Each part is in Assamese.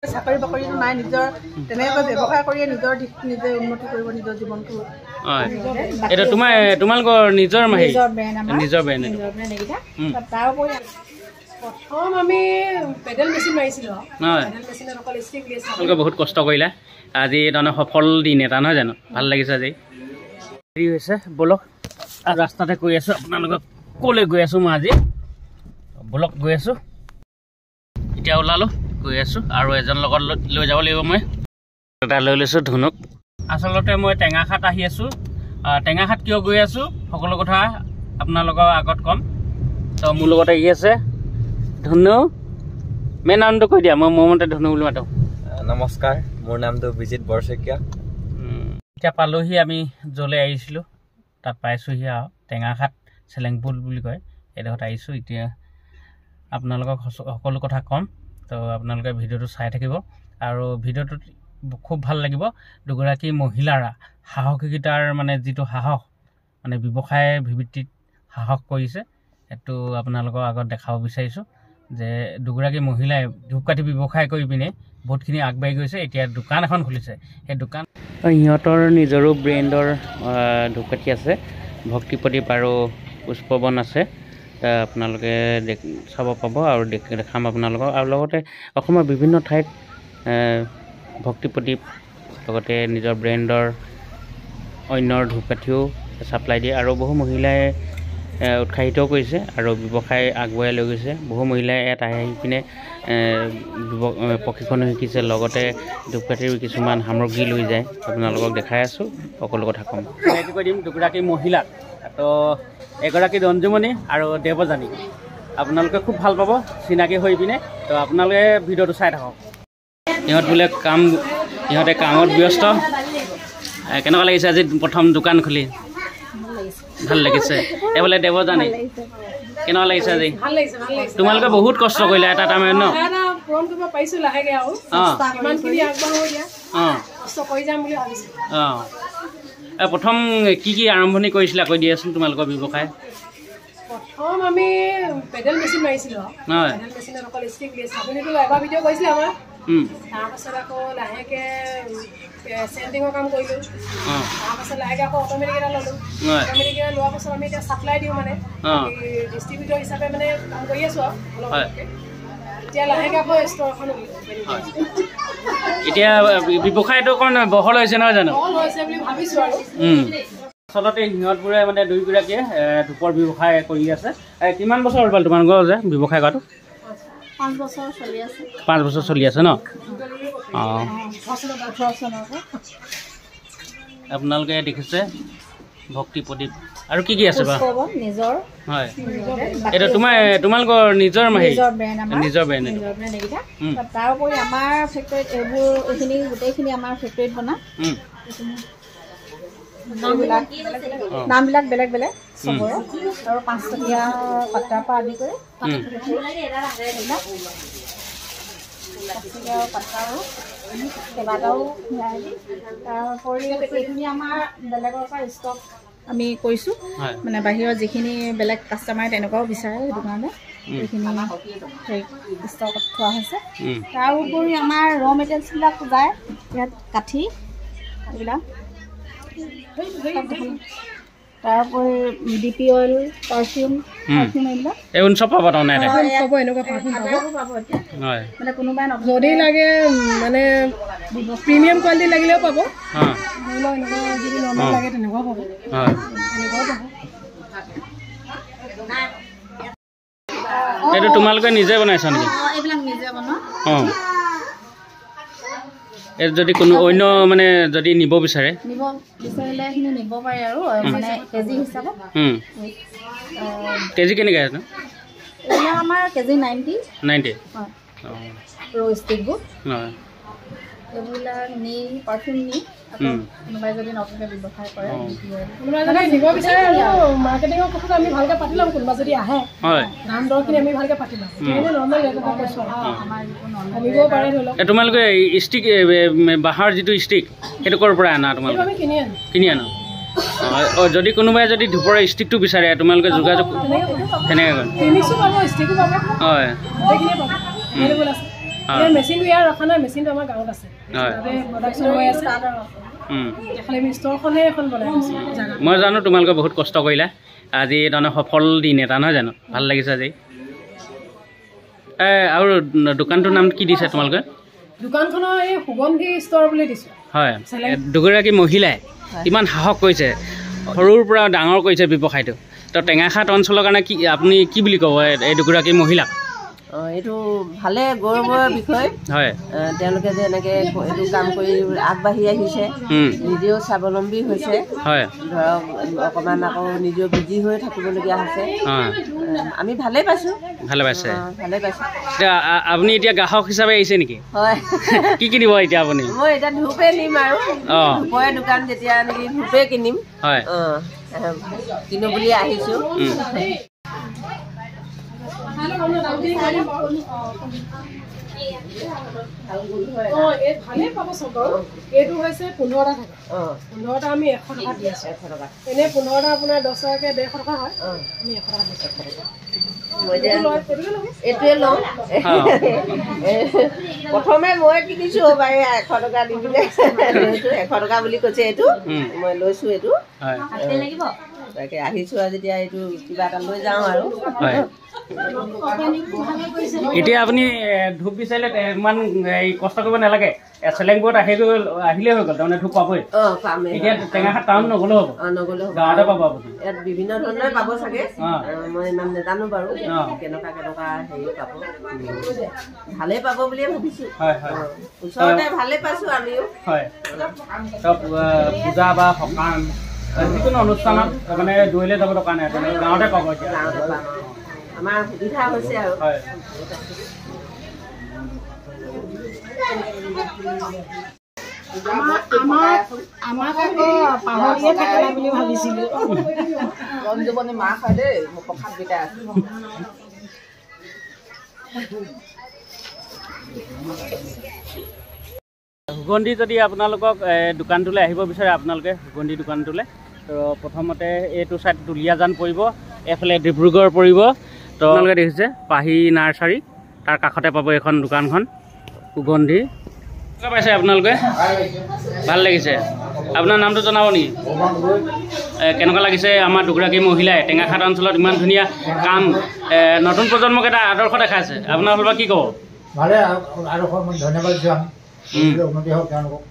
চাকৰি বাকৰিটো নাই, নিজৰ তেনেকৈ ব্যৱসায় কৰিয়ে নিজৰ নিজে উন্নতি কৰিব নিজৰ জীৱনটো। এটা তোমালোকৰ নিজৰ নিজৰ ব্ৰেণ্ড তাৰ উপৰি প্ৰথম আমি পেডেল মেচিন মাৰিছিলোঁ। তোমালোকে বহুত কষ্ট কৰিলা, আজি তাৰমানে সফল দিন এটা নহয় জানো? ভাল লাগিছে আজি। হেৰি হৈছে বলক ৰাস্তাতে গৈ আছোঁ, আপোনালোকক ক'লৈ গৈ আছোঁ মই আজি বলক গৈ আছোঁ। এতিয়া ওলালোঁ, গৈ আছোঁ আৰু এজন লগত লৈ যাব লাগিব। মই এটা লৈ লৈছোঁ ধুনুক। আচলতে মই টেঙাখাট আহি আছোঁ। টেঙাখাট কিয় গৈ আছোঁ সকলো কথা আপোনালোকৰ আগত ক'ম। তো মোৰ লগত আহি আছে ধুনু। মেইন নামটো কৈ দিয়া, মই মোৰ মতে ধুনু বুলি মাতোঁ। নমস্কাৰ, মোৰ নামটো বিজিত বৰশইকীয়া। এতিয়া পালোহি আমি য'লৈ আহিছিলোঁ, তাত পাইছোঁহি আৰু টেঙাখাট চেলেংপুল বুলি কয়, এইডোখৰত আহিছোঁ। এতিয়া আপোনালোকক সকলো কথা ক'ম, তো আপোনালোকে ভিডিঅ'টো চাই থাকিব আৰু ভিডিঅ'টোত খুব ভাল লাগিব। দুগৰাকী মহিলাৰা সাহসিকতাৰ মানে যিটো সাহস, মানে ব্যৱসায় ভিত্তিত সাহস কৰিছে, সেইটো আপোনালোকৰ আগত দেখাব বিচাৰিছোঁ যে দুগৰাকী মহিলাই ধূপকাঠি ব্যৱসায় কৰি পিনে বহুতখিনি আগবাঢ়ি গৈছে। এতিয়া দোকান এখন খুলিছে। সেই দোকান সিহঁতৰ নিজৰো ব্ৰেণ্ডৰ ধূপকাঠি আছে, ভক্তি প্ৰদীপ আৰু পুষ্পবন আছে। আপোনালোকে চাব পাব আৰু দেখাম আপোনালোকক। আৰু লগতে অসমৰ বিভিন্ন ঠাইত ভক্তি প্ৰদীপ লগতে নিজৰ ব্ৰেণ্ডৰ অন্যৰ ধূপকাঠিও ছাপ্লাই দিয়ে আৰু বহু মহিলাই উৎসাহিত কৰিছে আৰু ব্যৱসায় আগুৱাই লৈ গৈছে। বহু মহিলাই ইয়াত আহি পিনে প্ৰশিক্ষণ শিকিছে, লগতে ধূপকাঠিৰ কিছুমান সামগ্ৰী লৈ যায়। আপোনালোকক দেখাই আছোঁ, সকলো কথা ক'ম। চিনাকি কৰি দিম দুগৰাকী মহিলাক। তো এগৰাকী ৰঞ্জুমণি আৰু দেৱজানী, আপোনালোকে খুব ভাল পাব চিনাকি হৈ পিনে। তো আপোনালোকে ভিডিঅ'টো চাই থাকক। ইহঁত বোলে ইহঁতে কামত ব্যস্ত। কেনেকুৱা লাগিছে আজি প্ৰথম দোকান খুলি? ভাল লাগিছে। এই বোলে দেৱজানী, কেনেকুৱা লাগিছে আজি? তোমালোকে বহুত কষ্ট কৰিলা এটা টাইমত ন? প্ৰথম কি কি আৰম্ভণি কৰিছিলা কৈ দিয়াচোন তোমালোকৰ ব্যৱসায়? প্ৰথম আমি পেডেল মেচিন মাৰিছিলোঁ। পেডেল মেচিনত অকল ষ্টিক দি আছে। আপুনিতো এবাৰ ভিডিঅ' কৰিছিলে আমাৰ। তাৰপাছত আকৌ লাহেকৈ চেণ্টিঙৰ কাম কৰিলোঁ। তাৰপাছত লাহেকৈ আকৌ অট'মেটিক এটা ল'লোঁ। অট'মেটিক এটা লোৱাৰ পাছত আমি এতিয়া ছাপ্লাই দিওঁ, মানে ডিষ্ট্ৰিবিউটৰ হিচাপে মানে কাম কৰি আছোঁ আৰু অলপ। এতিয়া লাহেকৈ আকৌ ষ্ট'ৰ এখন এতিয়া ব্যৱসায়টো অকণ বহল হৈছে নহয় জানো? বহল হৈছে বুলি ভাবিছোঁ আৰু। আচলতে সিহঁতবোৰে মানে দুয়োগৰাকীয়ে ধূপৰ ব্যৱসায় কৰি আছে। কিমান বছৰ হ'ল তোমালোকৰ যে ব্যৱসায় কৰাটো? 5 বছৰ চলি আছে। 5 বছৰ চলি আছে ন? অঁ, আপোনালোকে দেখিছে ভক্তি প্ৰদীপ আৰু কি কি আছে বাৰু? হয়, এইটো তোমালোকৰ নিজৰ ব্ৰেণ্ড। তাৰ উপৰি আমাৰ ফেক্টৰীত এইখিনি গোটেইখিনি আমাৰ ফেক্টৰীত বনাওঁ। নামবিলাক বেলেগ বেলেগ চবৰে, আৰু 5 টকীয়া পাত্ৰাৰ পৰা আদি কৰি পাত্ৰাও কেইবাটাও। তাৰোপৰি এইখিনি আমাৰ বেলেগৰ পৰা ষ্টক আমি কৰিছোঁ, মানে বাহিৰৰ যিখিনি বেলেগ কাষ্টমাৰে তেনেকুৱাও বিচাৰে, সেইটো কাৰণে এইখিনি ষ্টকত থোৱা হৈছে। তাৰ উপৰি আমাৰ ৰ' মেটেৰিয়েলছবিলাক যায় ইয়াত, কাঠি এইবিলাক। তাৰোপৰি DP অইল, পাৰফিউম এইবিলাক চব পাব তাৰমানে পাব। এনেকুৱা পাৰফিউম পাব মানে কোনোবাই যদি লাগে, মানে প্ৰিমিয়াম কোৱালিটি লাগিলেও পাব। ধৰি লওক এনেকুৱা যদি নৰ্মেল লাগে তেনেকুৱাও পাব, এনেকুৱাও পাব। এইটো তোমালোকে নিজে বনাইছা নেকি? এইবিলাক নিজে বনাওঁ। যদি কোনো অন্য মানে যদি নিব বিচাৰিলে সেইখিনি নিব পাৰে আৰু মানে কেজি হিচাপত। কেজি কেনেকৈ আছে? এইবিলাক আমাৰ কেজি 90 হয়। ৰ' ষ্টিকবোৰ এইবিলাক নি পাৰফিউম নি কোনোবাই যদি নতুনকৈ ব্যৱসায় কৰে, কোনোবাই যদি নিব বিচাৰে আৰু মাৰ্কেটিঙৰ কথাটো আমি ভালকৈ পাতি ল'ম। কোনোবা যদি আহে দাম দৰখিনি আমি ভালকৈ পাতি ল'ম। নৰ্মেল ৰেটত কৈছোঁ আমাৰ নিব পাৰে। ধৰি লওক তোমালোকে ষ্টিক বাঁহৰ যিটো ষ্টিক সেইটো ক'ৰ পৰা আনা? তোমালোকে আমি কিনি আনো। যদি কোনোবাই যদি ধূপৰ ষ্টিকটো বিচাৰে তোমালোকে যোগাযোগ তেনেকৈ হয়। এই মেচিনটো ইয়াৰ ৰখা নাই, মেচিনটো আমাৰ গাঁৱত আছে, তাতে প্ৰডাকশ্যন হৈ আছে। খালি আমি ষ্টৰখনে এখন বনাই আছোঁ। মই জানো তোমালোকে বহুত কষ্ট কৰিলা, আজি তাৰমানে সফল দিন এটা নহয় জানো, ভাল লাগিছে আজি। আৰু দোকানটোৰ নাম কি দিছে তোমালোকে? দোকানখনৰ এই সুগন্ধি ষ্টৰ বুলি দিছোঁ। হয়, দুগৰাকী মহিলাই ইমান সাহস কৰিছে, সৰুৰ পৰা ডাঙৰ কৰিছে ব্যৱসায়টো। তো টেঙাখাত অঞ্চলৰ কাৰণে কি আপুনি কি বুলি ক'ব এই দুগৰাকী মহিলাক? এইটো ভালে গৌৰৱৰ বিষয়। হয়, তেওঁলোকে যে এনেকৈ এইটো কাম কৰি আগবাঢ়ি আহিছে, নিজেও স্বাৱলম্বী হৈছে। হয়, ধৰক অকণমান আকৌ নিজেও বিজি হৈ থাকিবলগীয়া হৈছে। আমি ভালেই পাইছোঁ। ভালে পাইছে? ভালেই পাইছোঁ। আপুনি এতিয়া গ্ৰাহক হিচাপে আহিছে নেকি? হয়। কি কিনিব এতিয়া আপুনি? মই এতিয়া ধূপে নিম আৰু ধূপৰে দোকান যেতিয়া নেকি ধূপে কিনিম। হয়, কিনো বুলি আহিছোঁ। এইটো হৈছে 15টা থাকে, 15টা আমি 100 টকা দি আছোঁ। এনেই 15টা আপোনাৰ 10 টকাকৈ 150 টকা হয়, আমি 100 টকা দিছোঁ। এইটোৱে লওঁ। প্ৰথমে মই কিনিছোঁ বাৰু 100 টকা দি পিনে, 100 টকা বুলি কৈছে এইটো, মই লৈছোঁ এইটো। তাকে আহিছোঁ আৰু যেতিয়া এইটো কিবা এটা লৈ যাওঁ আৰু। এতিয়া আপুনি ধূপ বিচাৰিলে ইমান কষ্ট কৰিব নালাগে, চেলেংবোৰত আহিলেই হৈ গ'ল, তাৰমানে ধূপ পাবই। এতিয়া টেঙাখাত টাউন নগ'লেও হ'ব, গাঁৱতে পাব আপুনি। ইয়াত বিভিন্ন ধৰণে পাব চাগে, মই ইমান নাজানো বাৰু কেনেকুৱা হেৰি পাব। ভালেই পাব বুলিয়ে ভাবিছোঁ। ওচৰতে ভালেই পাইছোঁ আমিও। হয়, পূজা বা সকাম যিকোনো অনুষ্ঠানত মানে দূৰলৈ যাব দৰকাৰ নাই, গাঁৱতে পাব। এতিয়া গাঁৱতে পাম, আমাৰ সুবিধা হৈছে আৰু। আমাক আকৌ পাহৰিয়ে থাকিলে বুলি ভাবিছিলোঁ। ৰঞ্জুমণি মাহ হয় দেই, মোৰ প্ৰসাদ বিটাই আছে। সুগন্ধি যদি আপোনালোকক দোকানটোলৈ আহিব বিচাৰে, আপোনালোকে সুগন্ধি দোকানটোলৈ, তো প্ৰথমতে এইটো ছাইড দুলীয়াজান পৰিব, এইফালে ডিব্ৰুগড় পৰিব। তো আপোনালোকে দেখিছে পাহি নাৰ্চাৰী, তাৰ কাষতে পাব এইখন দোকানখন সুগন্ধি। পাইছে আপোনালোকে? ভাল লাগিছে। আপোনাৰ নামটো জনাব নেকি? কেনেকুৱা লাগিছে আমাৰ দুগৰাকী মহিলাই টেঙাখাত অঞ্চলত ইমান ধুনীয়া কাম, নতুন প্ৰজন্মক এটা আদৰ্শ দেখাইছে, আপোনাৰ ফালৰ পৰা কি ক'ব? ভালে, আদৰ্শ ধন্যবাদ দিছোঁ আমি, উন্নতি হওক তেওঁলোকক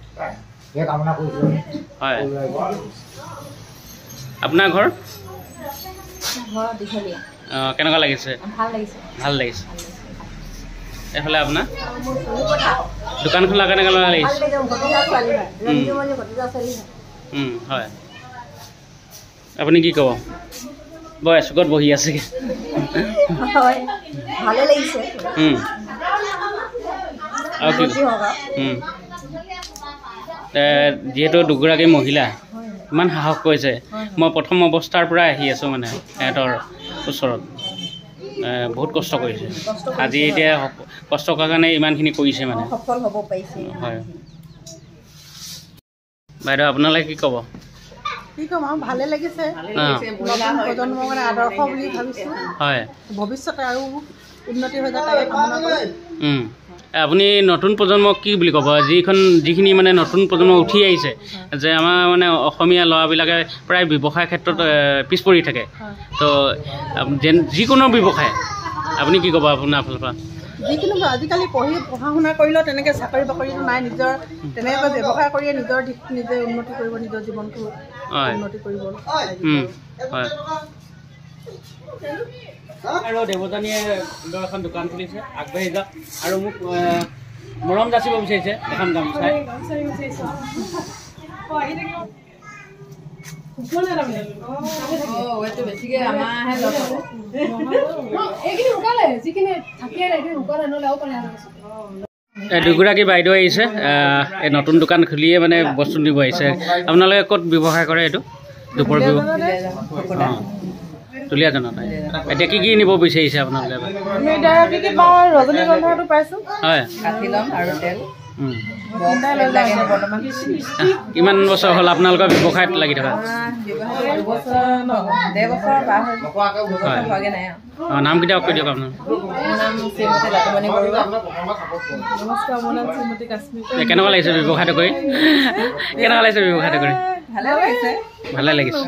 সেই কামনা কৰিছোঁ। হয়, আপোনাৰ ঘৰ দীঘলীয়া। কেনেকুৱা লাগিছে? ভাল লাগিছে। ভাল লাগিছে। এইফালে আপোনাৰ দোকানখন লগা কেনেকুৱা লাগিছে? হয়, আপুনি কি ক'ব? বৰ চুকত বহি আছে। ভালে লাগিছে। আৰু কি যিহেতু দুগৰাকী মহিলা ইমান সাহস কৰিছে, মই প্ৰথম অৱস্থাৰ পৰাই আহি আছোঁ মানে সিহঁতৰ ওচৰত, বহুত কষ্ট কৰিছে। আজি এতিয়া কষ্ট কৰাৰ কাৰণে ইমানখিনি কৰিছে মানে সফল হ'ব পাৰিছে। হয়, বাইদেউ আপোনালোকে কি ক'ব? কি ক'ম আৰু, ভালে লাগিছে। প্ৰজন্মৰ কাৰণে আদৰ্শ বুলি ভাবিছোঁ। হয়, ভৱিষ্যতে আৰু উন্নতি হৈ যায় তাকে কামনা কৰিম। আপুনি নতুন প্ৰজন্মক কি বুলি ক'ব, যিখিনি মানে নতুন প্ৰজন্ম উঠি আহিছে, যে আমাৰ মানে অসমীয়া ল'ৰাবিলাকে প্ৰায় ব্যৱসায় ক্ষেত্ৰত পিছ পৰি থাকে, তো যিকোনো ব্যৱসায় আপুনি কি ক'ব আপোনাৰ ফালৰ পৰা? যিকোনো আজিকালি পঢ়া শুনা কৰিলেও তেনেকৈ চাকৰি বাকৰিটো নাই, নিজৰ তেনেকৈ ব্যৱসায় কৰিয়ে নিজৰ দিশ নিজে উন্নতি কৰিব, নিজৰ জীৱনটো উন্নতি কৰিব। হয়, আৰু দেৱযানীয়ে সুন্দৰ এখন দোকান খুলিছে, আগবাঢ়ি যাওক আৰু মোক মৰম যাচিব বিচাৰিছে এখন গামোচাই। দুগৰাকী বাইদেউ আহিছে, এই নতুন দোকান খুলিয়ে মানে বস্তু নিব আহিছে। আপোনালোকে ক'ত ব্যৱসায় কৰে এইটো? দুপৰ ব্যৱসায় দুলীয়াজানত। এতিয়া কি কি নিব বিচাৰিছে আপোনালোকে? ৰজনীগন্ধাটো পাইছোঁ। হয়, কাঠি ল'ম আৰু তেল। কিমান বছৰ হ'ল আপোনালোকৰ ব্যৱসায়ত লাগি থকা? নাম কেতিয়া কৈ দিয়ক আপোনাৰ? কেনেকুৱা লাগিছে ব্যৱসায়টো কৰি? কেনেকুৱা লাগিছে ব্যৱসায়টো কৰি? ভালে লাগিছে।